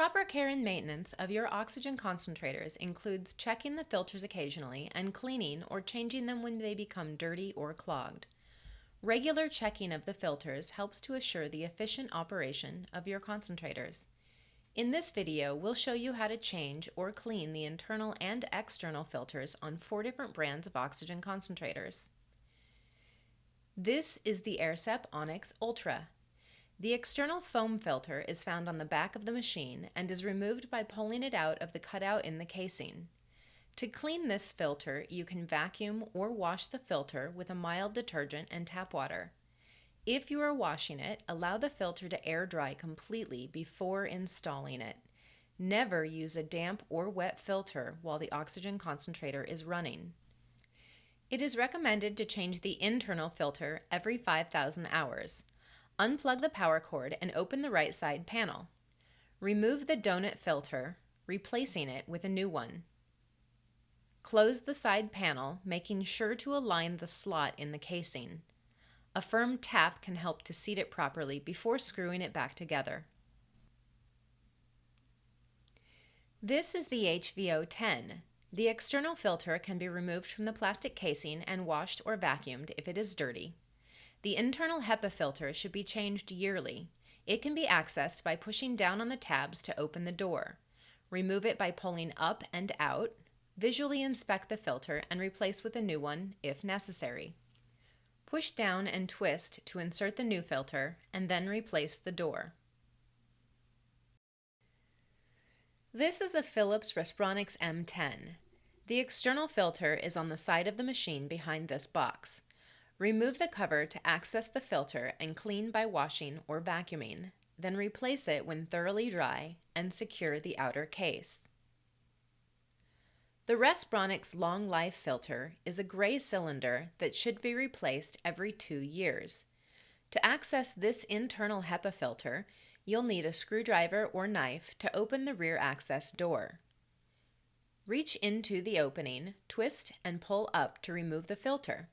Proper care and maintenance of your oxygen concentrators includes checking the filters occasionally and cleaning or changing them when they become dirty or clogged. Regular checking of the filters helps to assure the efficient operation of your concentrators. In this video, we'll show you how to change or clean the internal and external filters on 4 different brands of oxygen concentrators. This is the AirSep Onyx Ultra. The external foam filter is found on the back of the machine and is removed by pulling it out of the cutout in the casing. To clean this filter, you can vacuum or wash the filter with a mild detergent and tap water. If you are washing it, allow the filter to air dry completely before installing it. Never use a damp or wet filter while the oxygen concentrator is running. It is recommended to change the internal filter every 5,000 hours. Unplug the power cord and open the right side panel. Remove the donut filter, replacing it with a new one. Close the side panel, making sure to align the slot in the casing. A firm tap can help to seat it properly before screwing it back together. This is the HVO10. The external filter can be removed from the plastic casing and washed or vacuumed if it is dirty. The internal HEPA filter should be changed yearly. It can be accessed by pushing down on the tabs to open the door. Remove it by pulling up and out. Visually inspect the filter and replace with a new one if necessary. Push down and twist to insert the new filter and then replace the door. This is a Philips Respironics M10. The external filter is on the side of the machine behind this box. Remove the cover to access the filter and clean by washing or vacuuming. Then replace it when thoroughly dry and secure the outer case. The Respironics Long Life filter is a gray cylinder that should be replaced every 2 years. To access this internal HEPA filter, you'll need a screwdriver or knife to open the rear access door. Reach into the opening, twist and pull up to remove the filter.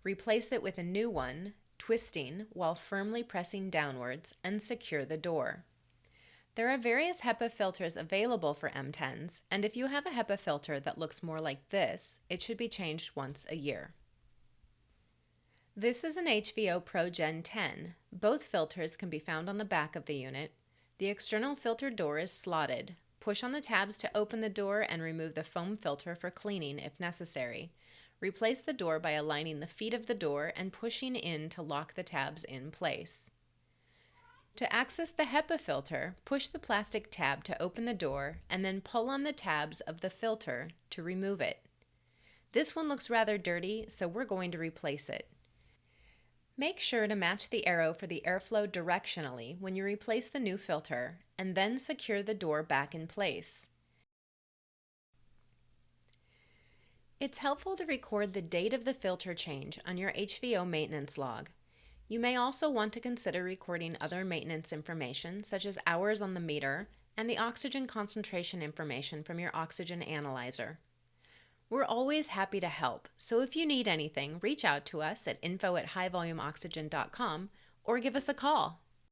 Replace it with a new one, twisting while firmly pressing downwards, and secure the door. There are various HEPA filters available for M10s, and if you have a HEPA filter that looks more like this, it should be changed once a year. This is an HVO ProGen 10. Both filters can be found on the back of the unit. The external filter door is slotted. Push on the tabs to open the door and remove the foam filter for cleaning if necessary. Replace the door by aligning the feet of the door and pushing in to lock the tabs in place. To access the HEPA filter, push the plastic tab to open the door and then pull on the tabs of the filter to remove it. This one looks rather dirty, so we're going to replace it. Make sure to match the arrow for the airflow directionally when you replace the new filter, and then secure the door back in place. It's helpful to record the date of the filter change on your HVO maintenance log. You may also want to consider recording other maintenance information such as hours on the meter and the oxygen concentration information from your oxygen analyzer. We're always happy to help, so if you need anything, reach out to us at info@highvolumeoxygen.com or give us a call.